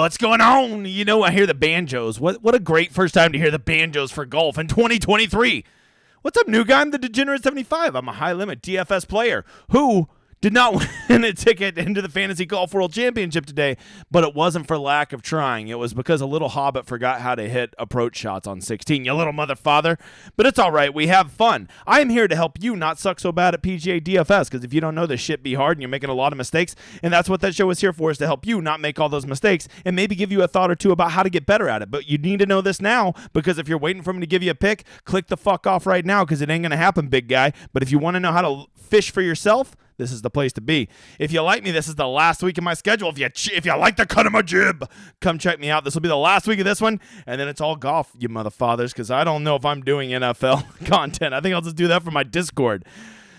What's going on? You know, I hear the banjos. What a great first time to hear the banjos for golf in 2023. What's up, new guy? I'm the Degenerate 75. I'm a high-limit DFS player who did not win a ticket into the Fantasy Golf World Championship today, but it wasn't for lack of trying. It was because a little hobbit forgot how to hit approach shots on 16, you little mother father. But it's all right. We have fun. I am here to help you not suck so bad at PGA DFS, because if you don't know, this shit be hard and you're making a lot of mistakes, and that's what that show is here for, is to help you not make all those mistakes and maybe give you a thought or two about how to get better at it. But you need to know this now, because if you're waiting for me to give you a pick, click the fuck off right now, because it ain't going to happen, big guy. But if you want to know how to fish for yourself, this is the place to be. If you like me, this is the last week of my schedule. If you like the cut of my jib, come check me out. This will be the last week of this one, and then it's all golf, you motherfathers, because I don't know if I'm doing NFL content. I think I'll just do that for my Discord.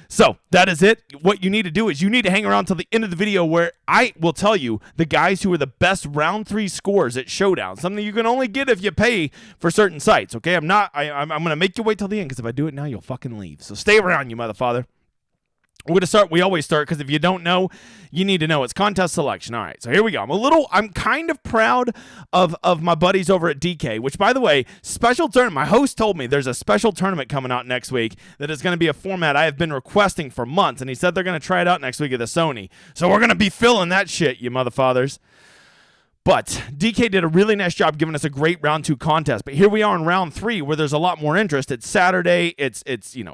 So that is it. What you need to do is you need to hang around till the end of the video, where I will tell you the guys who are the best round 3 scores at Showdown, something you can only get if you pay for certain sites. Okay, I'm going to make you wait till the end, because if I do it now, you'll fucking leave. So stay around, you motherfather. We're going to start. We always start, because if you don't know, you need to know. It's contest selection. All right, so here we go. I'm kind of proud of my buddies over at DK, which, by the way, special tournament. My host told me there's a special tournament coming out next week that is going to be a format I have been requesting for months, and he said they're going to try it out next week at the Sony. So we're going to be filling that shit, you motherfathers. But DK did a really nice job giving us a great round 2 contest. But here we are in round 3, where there's a lot more interest. It's Saturday, it's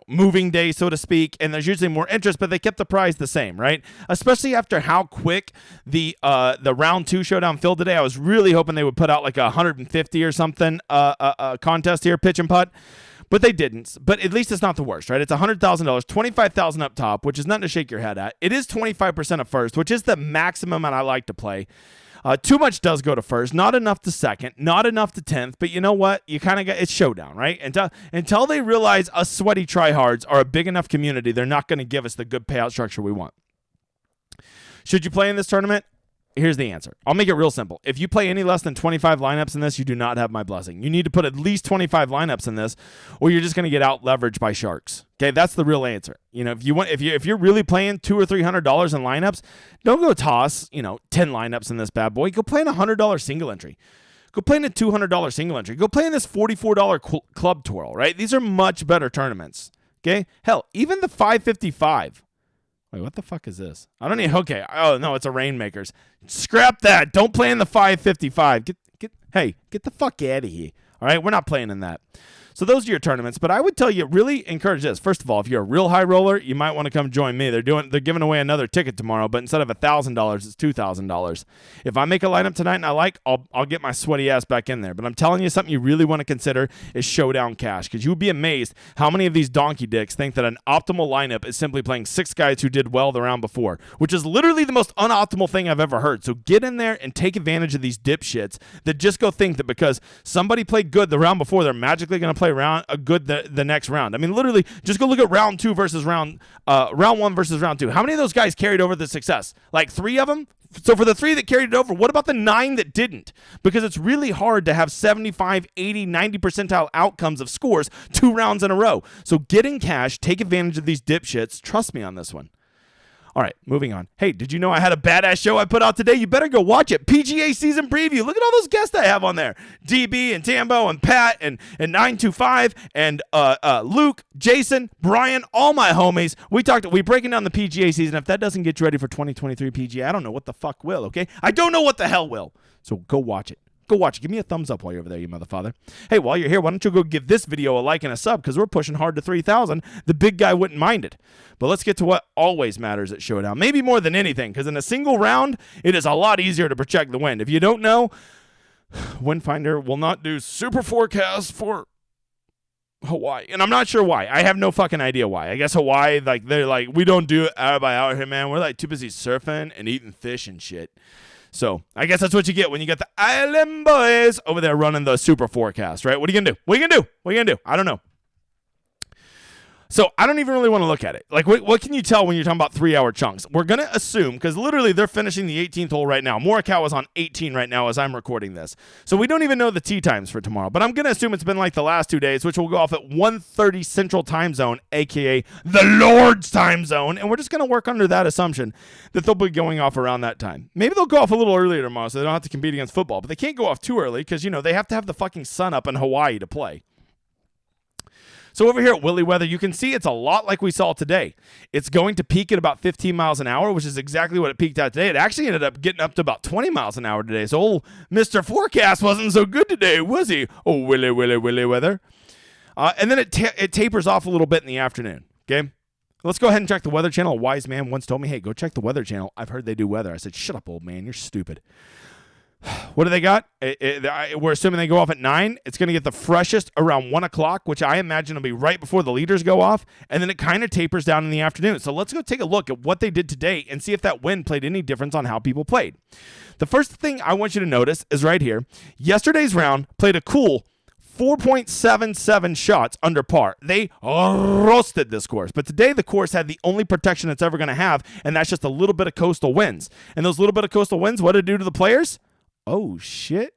moving day, so to speak, and there's usually more interest, but they kept the prize the same, right? Especially after how quick the round 2 Showdown filled today. I was really hoping they would put out like a 150 or something contest here, pitch and putt. But they didn't. But at least it's not the worst, right? It's $100,000, $25,000 up top, which is nothing to shake your head at. It is 25% of first, which is the maximum amount I like to play. Too much does go to first, not enough to second, not enough to 10th, but you know what? You kind of got, it's Showdown, right? Until they realize us sweaty tryhards are a big enough community, they're not going to give us the good payout structure we want. Should you play in this tournament? Here's the answer. I'll make it real simple. If you play any less than 25 lineups in this, you do not have my blessing. You need to put at least 25 lineups in this, or you're just going to get out leveraged by sharks. Okay, that's the real answer. You know, if you're really playing $200 or $300 in lineups, don't go toss 10 lineups in this bad boy. Go play in a $100 single entry. Go play in a $200 single entry. Go play in this $44 club twirl. Right? These are much better tournaments. Okay, hell, even the 555. Wait, what the fuck is this? I don't need. Okay. Oh no, it's a Rainmakers. Scrap that. Don't play in the 555. Get the fuck out of here. All right, we're not playing in that. So those are your tournaments, but I would tell you, really encourage this. First of all, if you're a real high roller, you might want to come join me. They're giving away another ticket tomorrow, but instead of $1,000, it's $2,000. If I make a lineup tonight and I like, I'll get my sweaty ass back in there. But I'm telling you, something you really want to consider is Showdown Cash, because you would be amazed how many of these donkey dicks think that an optimal lineup is simply playing 6 guys who did well the round before, which is literally the most unoptimal thing I've ever heard. So get in there and take advantage of these dipshits that just go think that because somebody played good the round before, they're magically going to play good the next round. I mean, literally, just go look at round 2 versus round 1 versus round 2. How many of those guys carried over the success? Like 3 of them? So for the 3 that carried it over, what about the 9 that didn't? Because it's really hard to have 75, 80, 90 percentile outcomes of scores 2 rounds in a row. So get in cash, take advantage of these dipshits. Trust me on this one. All right, moving on. Hey, did you know I had a badass show I put out today? You better go watch it. PGA Season Preview. Look at all those guests I have on there. DB and Tambo and Pat and 925 and Luke, Jason, Brian, all my homies. We breaking down the PGA season. If that doesn't get you ready for 2023 PGA, I don't know what the fuck will, okay? I don't know what the hell will. So go watch it. Go watch it. Give me a thumbs up while you're over there, you motherfather. Hey, while you're here, why don't you go give this video a like and a sub, because we're pushing hard to 3,000. The big guy wouldn't mind it. But let's get to what always matters at Showdown. Maybe more than anything, because in a single round, it is a lot easier to project the wind. If you don't know, Windfinder will not do super forecasts for Hawaii. And I'm not sure why. I have no fucking idea why. I guess Hawaii, they're like, we don't do it out here, man. We're too busy surfing and eating fish and shit. So I guess that's what you get when you get the Island Boys over there running the super forecast, right? What are you going to do? I don't know. So I don't even really want to look at it. Like, what can you tell when you're talking about 3-hour chunks? We're going to assume, because literally they're finishing the 18th hole right now. Morikawa is on 18 right now as I'm recording this. So we don't even know the tee times for tomorrow. But I'm going to assume it's been like the last 2 days, which will go off at 1:30 Central Time Zone, a.k.a. the Lord's Time Zone. And we're just going to work under that assumption that they'll be going off around that time. Maybe they'll go off a little earlier tomorrow so they don't have to compete against football. But they can't go off too early because, they have to have the fucking sun up in Hawaii to play. So over here at Willy Weather, you can see it's a lot like we saw today. It's going to peak at about 15 miles an hour, which is exactly what it peaked at today. It actually ended up getting up to about 20 miles an hour today. So old Mr. Forecast wasn't so good today, was he? Oh, Willy Weather. And then it tapers off a little bit in the afternoon, okay? Let's go ahead and check the Weather Channel. A wise man once told me, hey, go check the Weather Channel. I've heard they do weather. I said, shut up, old man. You're stupid. What do they got? We're assuming they go off at 9. It's going to get the freshest around 1 o'clock, which I imagine will be right before the leaders go off. And then it kind of tapers down in the afternoon. So let's go take a look at what they did today and see if that wind played any difference on how people played. The first thing I want you to notice is right here. Yesterday's round played a cool 4.77 shots under par. They roasted this course. But today the course had the only protection it's ever going to have, and that's just a little bit of coastal winds. And those little bit of coastal winds, what did it do to the players? Oh, shit.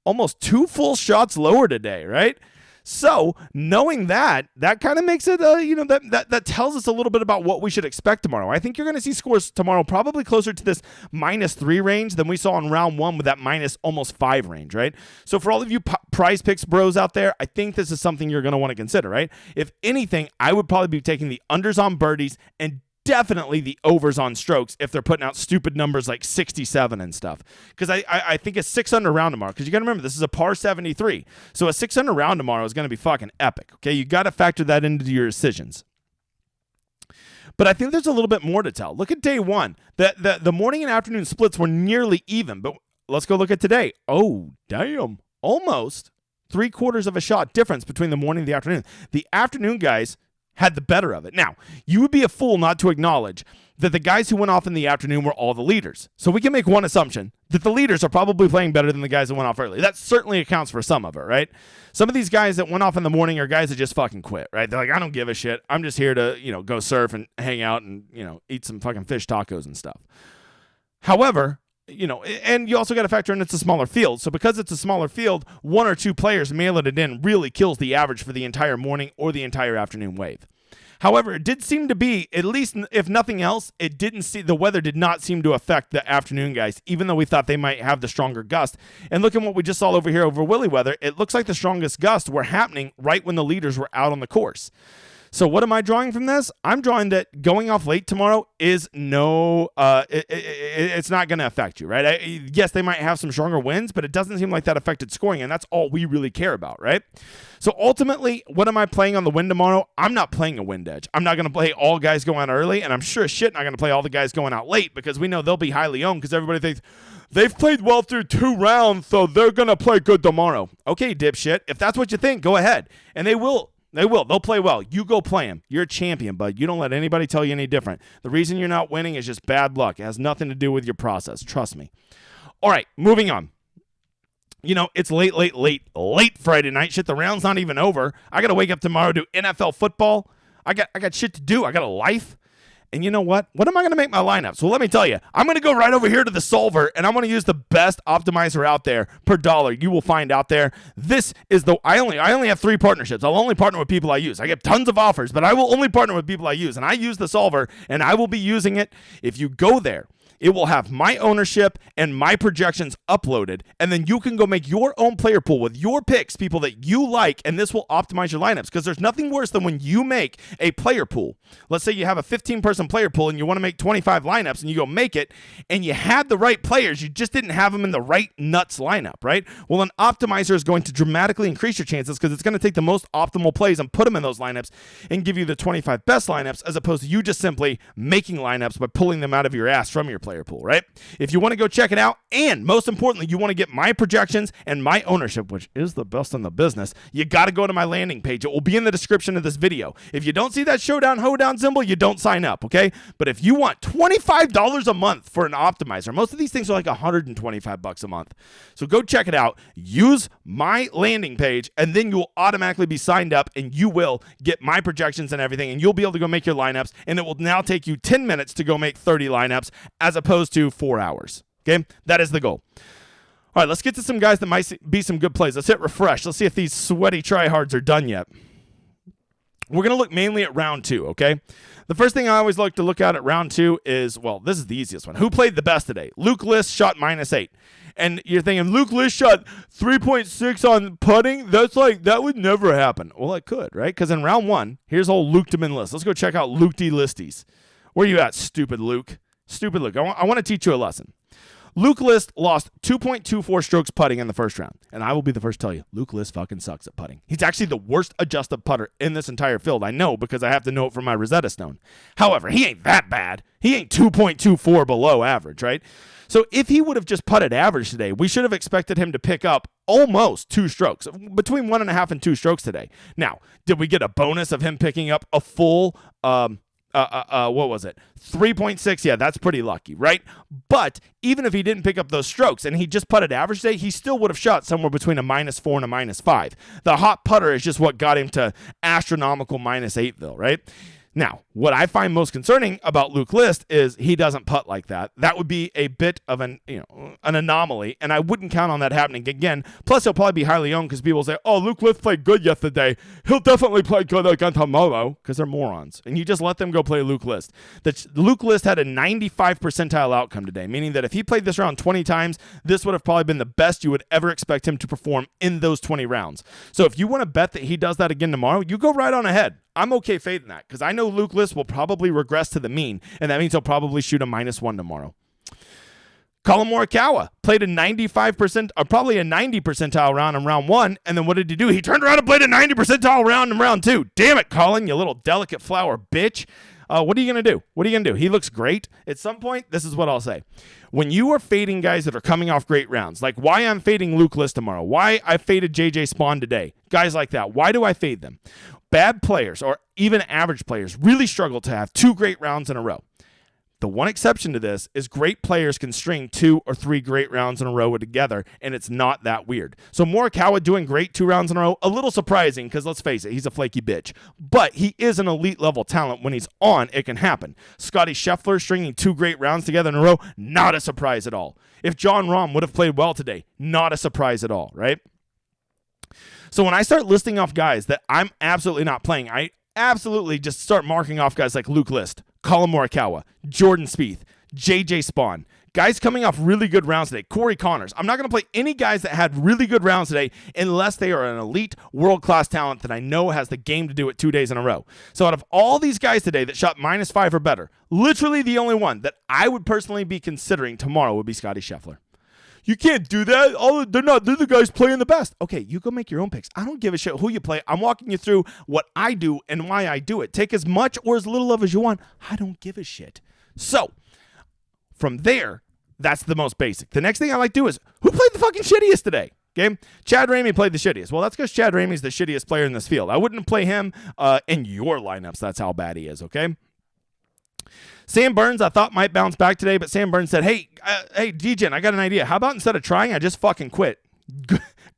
Almost 2 full shots lower today, right? So knowing that kind of makes it, that tells us a little bit about what we should expect tomorrow. I think you're going to see scores tomorrow probably closer to this -3 range than we saw in round 1 with that almost -5 range, right? So for all of you prize picks bros out there, I think this is something you're going to want to consider, right? If anything, I would probably be taking the unders on birdies and definitely the overs on strokes if they're putting out stupid numbers like 67 and stuff. Because I think a 6-under round tomorrow, because you got to remember, this is a par 73. So a 6-under round tomorrow is going to be fucking epic. Okay, you got to factor that into your decisions. But I think there's a little bit more to tell. Look at day 1. The morning and afternoon splits were nearly even. But let's go look at today. Oh, damn. Almost 3/4 of a shot difference between the morning and the afternoon. The afternoon guys had the better of it. Now, you would be a fool not to acknowledge that the guys who went off in the afternoon were all the leaders. So we can make one assumption, that the leaders are probably playing better than the guys that went off early. That certainly accounts for some of it, right? Some of these guys that went off in the morning are guys that just fucking quit, right? They're like, I don't give a shit. I'm just here to, go surf and hang out and, eat some fucking fish tacos and stuff. However, and you also got to factor in it's a smaller field. So because it's a smaller field, 1 or 2 players mailing it in really kills the average for the entire morning or the entire afternoon wave. However, it did seem to be, at least if nothing else, the weather did not seem to affect the afternoon guys, even though we thought they might have the stronger gust. And look at what we just saw over here over Willy Weather. It looks like the strongest gusts were happening right when the leaders were out on the course. So what am I drawing from this? I'm drawing that going off late tomorrow is it's not going to affect you, right? Yes, they might have some stronger winds, but it doesn't seem like that affected scoring, and that's all we really care about, right? So ultimately, what am I playing on the wind tomorrow? I'm not playing a wind edge. I'm not going to play all guys going out early, and I'm sure as shit not going to play all the guys going out late because we know they'll be highly owned because everybody thinks they've played well through 2 rounds, so they're going to play good tomorrow. Okay, dipshit. If that's what you think, go ahead. And they will. They'll play well. You go play them. You're a champion, bud. You don't let anybody tell you any different. The reason you're not winning is just bad luck. It has nothing to do with your process. Trust me. All right, moving on. It's late Friday night. Shit, the round's not even over. I got to wake up tomorrow, do NFL football. I got shit to do. I got a life. And you know what? What am I going to make my lineup? So let me tell you, I'm going to go right over here to the solver, and I'm going to use the best optimizer out there per dollar you will find out there. This is I only have 3 partnerships. I'll only partner with people I use. I get tons of offers, but I will only partner with people I use. And I use the solver, and I will be using it. If you go there, it will have my ownership and my projections uploaded, and then you can go make your own player pool with your picks, people that you like, and this will optimize your lineups because there's nothing worse than when you make a player pool. Let's say you have a 15-person player pool and you want to make 25 lineups, and you go make it, and you had the right players, you just didn't have them in the right nuts lineup, right? Well, an optimizer is going to dramatically increase your chances because it's going to take the most optimal plays and put them in those lineups and give you the 25 best lineups as opposed to you just simply making lineups by pulling them out of your ass from your player player pool, right? If you want to go check it out, and most importantly, you want to get my projections and my ownership, which is the best in the business, you got to go to my landing page. It will be in the description of this video. If you don't see that Showdown, Hoedown symbol, you don't sign up, okay? But if you want $25 a month for an optimizer, most of these things are like $125 a month. So go check it out. Use my landing page, and then you will automatically be signed up, and you will get my projections and everything, and you'll be able to go make your lineups, and it will now take you 10 minutes to go make 30 lineups as opposed to 4 hours. Okay? That is the goal. All right, let's get to some guys that might be some good plays. Let's hit refresh. Let's see if these sweaty tryhards are done yet. We're going to look mainly at round 2, okay? The first thing I always like to look at round 2 is, well, this is the easiest one. Who played the best today? Luke List shot -8. And you're thinking, Luke List shot 3.6 on putting? That's like, that would never happen. Well, it could, right? Because in round 1, here's old Luke Demin List. Let's go check out Luke D. Listies. Where you at, stupid Luke? Stupid Luke. I want to teach you a lesson. Luke List lost 2.24 strokes putting in the first round. And I will be the first to tell you, Luke List fucking sucks at putting. He's actually the worst adjusted putter in this entire field. I know because I have to know it from my Rosetta Stone. However, he ain't that bad. He ain't 2.24 below average, right? So if he would have just putted average today, we should have expected him to pick up almost 2 strokes, between 1.5 and 2 strokes today. Now, did we get a bonus of him picking up a full, what was it? 3.6. Yeah, that's pretty lucky, right? But even if he didn't pick up those strokes and he just putted average today, he still would have shot somewhere between a -4 and a -5. The hot putter is just what got him to astronomical -8, right? Now, what I find most concerning about Luke List is he doesn't putt like that. That would be a bit of an anomaly, and I wouldn't count on that happening again. Plus, he'll probably be highly owned because people say, oh, Luke List played good yesterday. He'll definitely play good again tomorrow, because they're morons. And you just let them go play Luke List. Luke List had a 95 percentile outcome today, meaning that if he played this round 20 times, this would have probably been the best you would ever expect him to perform in those 20 rounds. So if you want to bet that he does that again tomorrow, you go right on ahead. I'm okay fading that because I know Luke List will probably regress to the mean, and that means he'll probably shoot a -1 tomorrow. Colin Morikawa played a 95%, or probably a 90 percentile round in round 1, and then what did he do? He turned around and played a 90 percentile round in round 2. Damn it, Colin, you little delicate flower bitch. What are you going to do? What are you going to do? He looks great. At some point, this is what I'll say. When you are fading guys that are coming off great rounds, like why I'm fading Luke List tomorrow, why I faded JJ Spawn today, guys like that, why do I fade them? Bad players, or even average players, really struggle to have 2 great rounds in a row. The one exception to this is great players can string 2 or 3 great rounds in a row together, and it's not that weird. So Morikawa doing great 2 rounds in a row, a little surprising because let's face it, he's a flaky bitch. But he is an elite level talent. When he's on, it can happen. Scotty Scheffler stringing 2 great rounds together in a row, not a surprise at all. If John Rahm would have played well today, not a surprise at all, right? So when I start listing off guys that I'm absolutely not playing, I absolutely just start marking off guys like Luke List, Colin Morikawa, Jordan Spieth, JJ Spawn, guys coming off really good rounds today, Corey Connors. I'm not going to play any guys that had really good rounds today unless they are an elite world-class talent that I know has the game to do it 2 days in a row. So out of all these guys today that shot -5 or better, literally the only one that I would personally be considering tomorrow would be Scotty Scheffler. You can't do that. They're the guys playing the best. Okay, you go make your own picks. I don't give a shit who you play. I'm walking you through what I do and why I do it. Take as much or as little of as you want. I don't give a shit. So, from there, that's the most basic. The next thing I like to do is, who played the fucking shittiest today? Okay, Chad Ramey played the shittiest. Well, that's because Chad Ramey's the shittiest player in this field. I wouldn't play him in your lineups. That's how bad he is, okay? Sam Burns, I thought might bounce back today, but Sam Burns said, hey, DJen, I got an idea. How about instead of trying, I just fucking quit?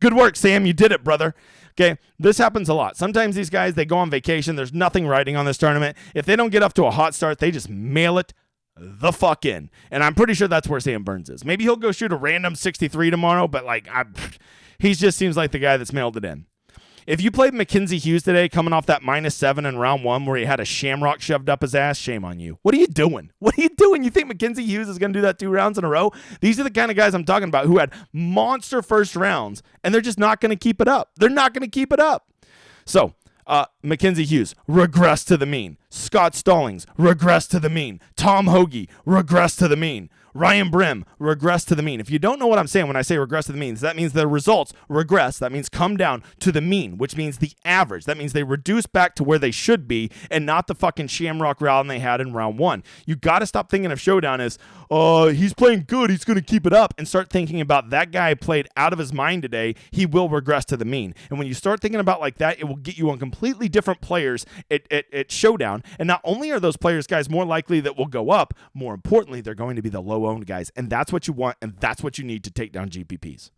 Good work, Sam. You did it, brother. Okay, this happens a lot. Sometimes these guys, they go on vacation. There's nothing riding on this tournament. If they don't get up to a hot start, they just mail it the fuck in. And I'm pretty sure that's where Sam Burns is. Maybe he'll go shoot a random 63 tomorrow, but he just seems like the guy that's mailed it in. If you played Mackenzie Hughes today coming off that -7 in round 1 where he had a shamrock shoved up his ass, shame on you. What are you doing? What are you doing? You think Mackenzie Hughes is going to do that 2 rounds in a row? These are the kind of guys I'm talking about who had monster first rounds, and they're just not going to keep it up. They're not going to keep it up. So, Mackenzie Hughes, regress to the mean. Scott Stallings, regress to the mean. Tom Hoagie, regress to the mean. Ryan Brim, regress to the mean. If you don't know what I'm saying when I say regress to the mean, that means the results regress. That means come down to the mean, which means the average. That means they reduce back to where they should be and not the fucking shamrock round they had in round one. You got to stop thinking of Showdown as, he's playing good, he's going to keep it up, and start thinking about that guy played out of his mind today. He will regress to the mean. And when you start thinking about like that, it will get you on completely different players at Showdown. And not only are those players guys more likely that will go up, more importantly, they're going to be the low-owned guys. And that's what you want, and that's what you need to take down GPPs.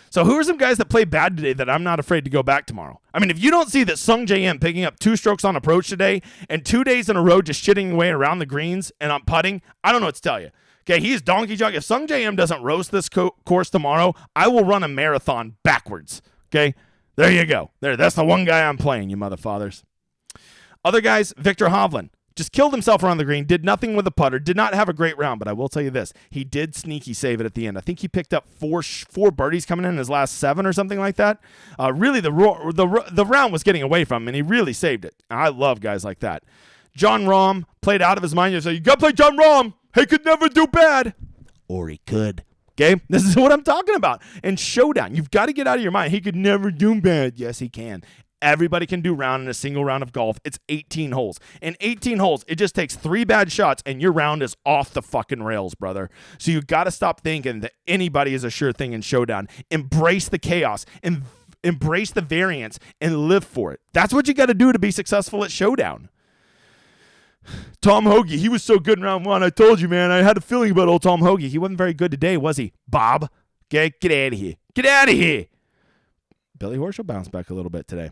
So who are some guys that played bad today that I'm not afraid to go back tomorrow? I mean, if you don't see that Sung J M picking up 2 strokes on approach today and 2 days in a row just shitting away around the greens and on putting, I don't know what to tell you. Okay, he's donkey jog. If Sung J M doesn't roast this course tomorrow, I will run a marathon backwards. Okay, there you go. That's the one guy I'm playing, you motherfathers. Other guys, Victor Hovland. Just killed himself around the green, did nothing with the putter, did not have a great round, but I will tell you this. He did sneaky save it at the end. I think he picked up four birdies coming in his last 7 or something like that. Really, the round was getting away from him, and he really saved it. I love guys like that. John Rahm played out of his mind. You say, you got to play John Rahm. He could never do bad. Or he could. Okay? This is what I'm talking about. And Showdown, you've got to get out of your mind. He could never do bad. Yes, he can. Everybody can do round in a single round of golf. It's 18 holes. In 18 holes, it just takes 3 bad shots, and your round is off the fucking rails, brother. So you got to stop thinking that anybody is a sure thing in Showdown. Embrace the chaos, and embrace the variance, and live for it. That's what you got to do to be successful at Showdown. Tom Hoagie, he was so good in round 1. I told you, man. I had a feeling about old Tom Hoagie. He wasn't very good today, was he? Bob, okay, get out of here. Get out of here. Billy Horschel bounced back a little bit today.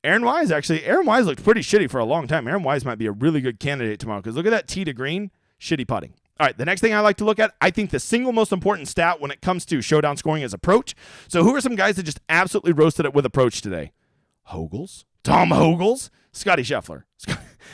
Aaron Wise looked pretty shitty for a long time. Aaron Wise might be a really good candidate tomorrow because look at that tee to green, shitty putting. All right, the next thing I like to look at, I think the single most important stat when it comes to Showdown scoring is approach. So who are some guys that just absolutely roasted it with approach today? Hogels, Tom Hogels, Scotty Scheffler.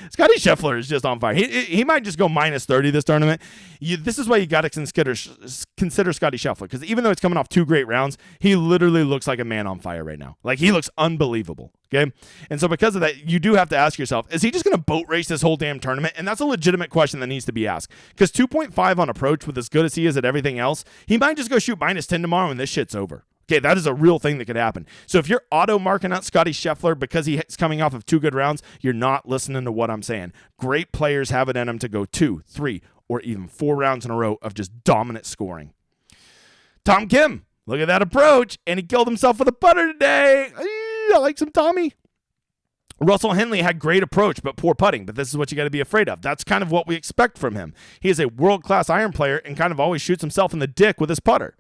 Scotty Scheffler is just on fire. He might just go minus 30 this tournament. This is why you got to consider Scotty Scheffler, because even though it's coming off 2 great rounds, he literally looks like a man on fire right now. Like, he looks unbelievable, okay? And so because of that, you do have to ask yourself, is he just going to boat race this whole damn tournament? And that's a legitimate question that needs to be asked, because 2.5 on approach with as good as he is at everything else, he might just go shoot minus 10 tomorrow and this shit's over. Okay, that is a real thing that could happen. So if you're auto-marking out Scotty Scheffler because he's coming off of 2 good rounds, you're not listening to what I'm saying. Great players have it in them to go 2, 3, or even 4 rounds in a row of just dominant scoring. Tom Kim, look at that approach, and he killed himself with a putter today. I like some Tommy. Russell Henley had great approach but poor putting, but this is what you got to be afraid of. That's kind of what we expect from him. He is a world-class iron player and kind of always shoots himself in the dick with his putter.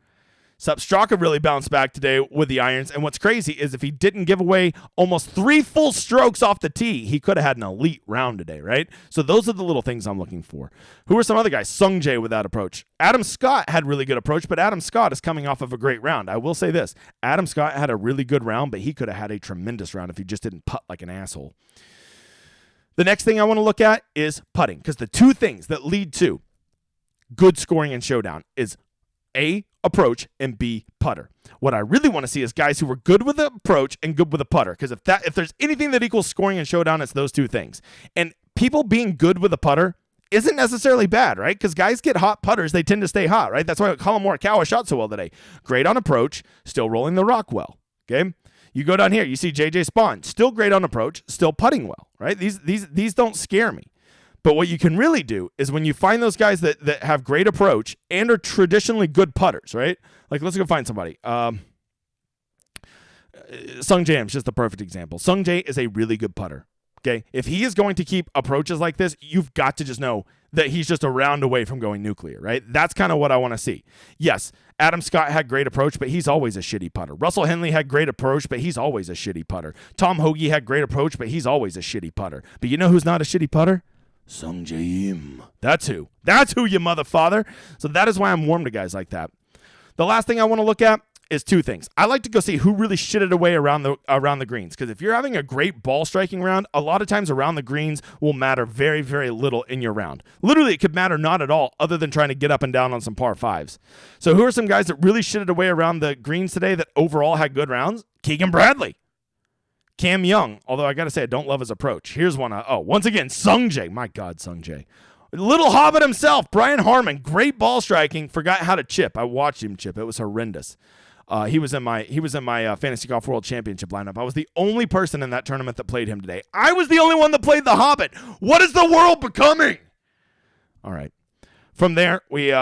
Sepp Straka really bounced back today with the irons, and what's crazy is if he didn't give away almost 3 full strokes off the tee, he could have had an elite round today, right? So those are the little things I'm looking for. Who are some other guys? Sung Jae with that approach. Adam Scott had really good approach, but Adam Scott is coming off of a great round. I will say this. Adam Scott had a really good round, but he could have had a tremendous round if he just didn't putt like an asshole. The next thing I want to look at is putting, because the 2 things that lead to good scoring in Showdown is A, approach, and B, putter. What I really want to see is guys who were good with the approach and good with the putter, because if there's anything that equals scoring in Showdown, it's those 2 things. And people being good with the putter isn't necessarily bad, right? Because guys get hot putters, they tend to stay hot, right? That's why Colin Morikawa shot so well today. Great on approach, still rolling the rock well, okay? You go down here, you see JJ Spawn, still great on approach, still putting well, right? These don't scare me. But what you can really do is when you find those guys that have great approach and are traditionally good putters, right? Like, let's go find somebody. Sung Jae is just the perfect example. Sung Jae is a really good putter, okay? If he is going to keep approaches like this, you've got to just know that he's just a round away from going nuclear, right? That's kind of what I want to see. Yes, Adam Scott had great approach, but he's always a shitty putter. Russell Henley had great approach, but he's always a shitty putter. Tom Hoagie had great approach, but he's always a shitty putter. But you know who's not a shitty putter? Sung Jae. That's who, you motherfather. So that is why I'm warm to guys like that. The last thing I want to look at is 2 things. I like to go see who really shitted away around the greens, because if you're having a great ball striking round, a lot of times around the greens will matter very, very little in your round. Literally, it could matter not at all other than trying to get up and down on some par 5s. So who are some guys that really shitted away around the greens today that overall had good rounds? Keegan Bradley. Cam Young, although I got to say I don't love his approach. Here's one. Once again, Sungjae. My God, Sungjae. Little Hobbit himself, Brian Harmon, great ball striking, forgot how to chip. I watched him chip. It was horrendous. He was in my Fantasy Golf World Championship lineup. I was the only person in that tournament that played him today. I was the only one that played the Hobbit. What is the world becoming? All right. From there, we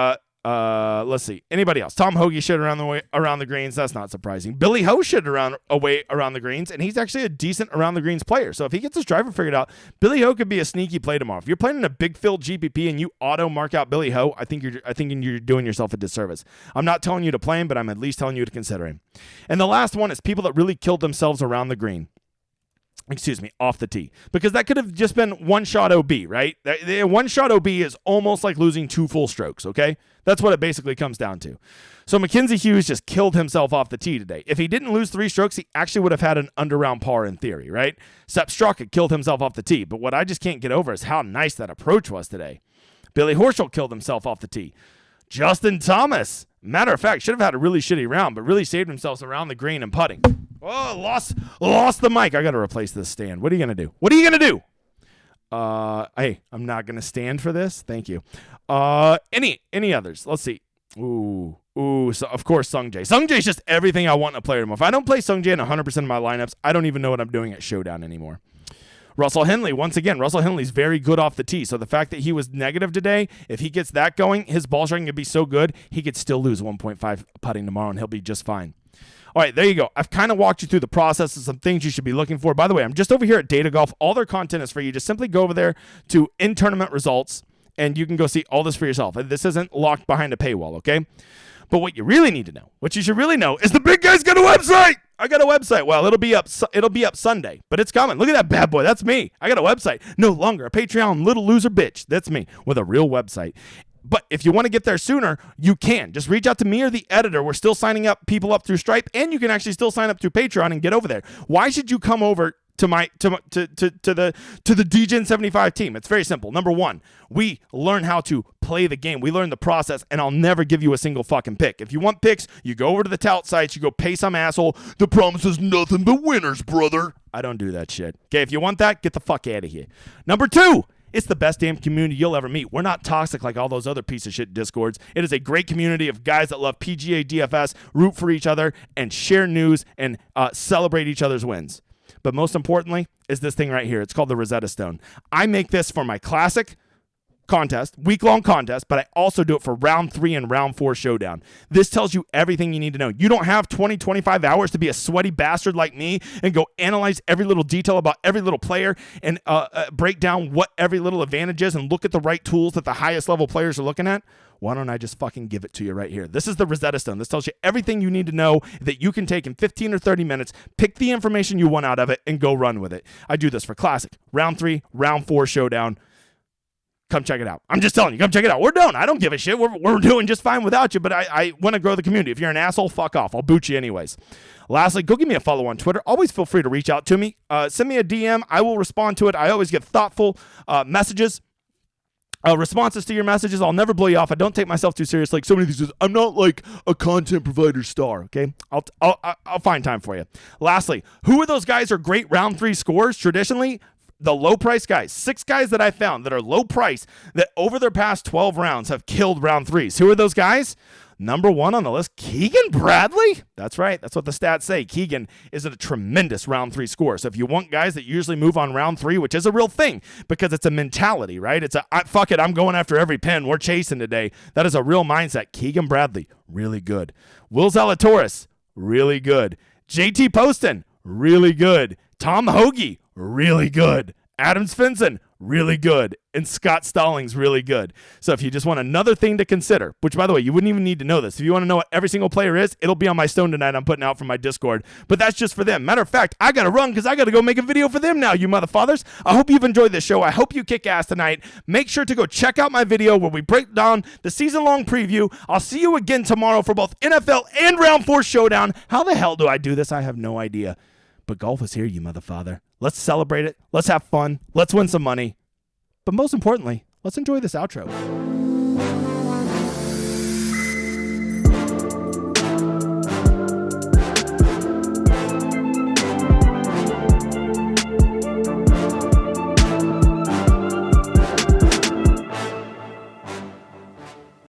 let's see. Anybody else? Tom Hoagie shit around the greens. That's not surprising. Billy Ho shit around the greens, and he's actually a decent around the greens player. So if he gets his driver figured out, Billy Ho could be a sneaky play tomorrow. If you're playing in a big field GPP and you auto mark out Billy Ho, I think you're doing yourself a disservice. I'm not telling you to play him, but I'm at least telling you to consider him. And the last one is people that really killed themselves around the green. Off the tee. Because that could have just been one shot OB, right? One shot OB is almost like losing 2 full strokes, okay? That's what it basically comes down to. So Mackenzie Hughes just killed himself off the tee today. If he didn't lose 3 strokes, he actually would have had an under-round par in theory, right? Sepp Straka killed himself off the tee. But what I just can't get over is how nice that approach was today. Billy Horschel killed himself off the tee. Justin Thomas, matter of fact, should have had a really shitty round, but really saved himself around the green and putting. Oh, lost the mic. I got to replace this stand. What are you going to do? Hey, I'm not going to stand for this. Thank you. Any others? Let's see. So of course, Sungjae. Sungjae's just everything I want in a player tomorrow. If I don't play Sungjae in 100% of my lineups, I don't even know what I'm doing at Showdown anymore. Russell Henley, once again, Henley's very good off the tee. So the fact that he was negative today, if he gets that going, his ball striking could be so good, he could still lose 1.5 putting tomorrow, and he'll be just fine. All right, there you go. I've kind of walked you through the process of some things you should be looking for. By the way, I'm just over here at Data Golf. All their content is for you. Just simply go over there to in-tournament results, and you can go see all this for yourself. This isn't locked behind a paywall, okay? But what you really need to know, what you should really know, is the big guy's got a website. I got a website. Well, it'll be up Sunday, but it's coming. Look at that bad boy. That's me. I got a website. No longer a Patreon little loser bitch. That's me with a real website. But if you want to get there sooner, you can. Just reach out to me or the editor. We're still signing up people up through Stripe, and you can actually still sign up through Patreon and get over there. Why should you come over to the DGen 75 team? It's very simple. Number one, we learn how to play the game. We learn the process, and I'll never give you a single fucking pick. If you want picks, you go over to the tout sites, you go pay some asshole. The promise is nothing but winners, brother. I don't do that shit. Okay, if you want that, get the fuck out of here. Number two, it's the best damn community you'll ever meet. We're not toxic like all those other piece of shit Discords. It is a great community of guys that love PGA DFS, root for each other, and share news and celebrate each other's wins. But most importantly is this thing right here. It's called the Rosetta Stone. I make this for my classic contest, week-long contest, but I also do it for round 3 and round 4 Showdown. This tells you everything you need to know. You don't have 20, 25 hours to be a sweaty bastard like me and go analyze every little detail about every little player and break down what every little advantage is and look at the right tools that the highest level players are looking at. Why don't I just fucking give it to you right here? This is the Rosetta Stone. This tells you everything you need to know that you can take in 15 or 30 minutes, pick the information you want out of it, and go run with it. I do this for Classic, round 3, round 4 Showdown. Come check it out. I'm just telling you, come check it out. We're done. I don't give a shit. We're doing just fine without you, but I want to grow the community. If you're an asshole, fuck off. I'll boot you anyways. Lastly, go give me a follow on Twitter. Always feel free to reach out to me. Send me a DM. I will respond to it. I always get thoughtful messages. Responses to your messages. I'll never blow you off. I don't take myself too seriously. Like so many things. I'm not like a content provider star. Okay, I'll find time for you. Lastly, who are those guys who are great round 3 scores traditionally? The low price guys. 6 guys that I found that are low price that over their past 12 rounds have killed round 3s. Who are those guys? Number 1 on the list, Keegan Bradley. That's right. That's what the stats say. Keegan is a tremendous round 3 score. So if you want guys that usually move on round 3, which is a real thing because it's a mentality, right? It's fuck it, I'm going after every pin. We're chasing today. That is a real mindset. Keegan Bradley, really good. Will Zalatoris, really good. JT Poston, really good. Tom Hoagie, really good. Adam Svensson, really good. And Scott Stallings, really good. So if you just want another thing to consider, which, by the way, you wouldn't even need to know this. If you want to know what every single player is, it'll be on my stone tonight I'm putting out from my Discord. But that's just for them. Matter of fact, I got to run because I got to go make a video for them now, you motherfathers. I hope you've enjoyed this show. I hope you kick ass tonight. Make sure to go check out my video where we break down the season-long preview. I'll see you again tomorrow for both NFL and Round 4 Showdown. How the hell do I do this? I have no idea. But golf is here, you motherfather. Let's celebrate it. Let's have fun. Let's win some money. But most importantly, let's enjoy this outro.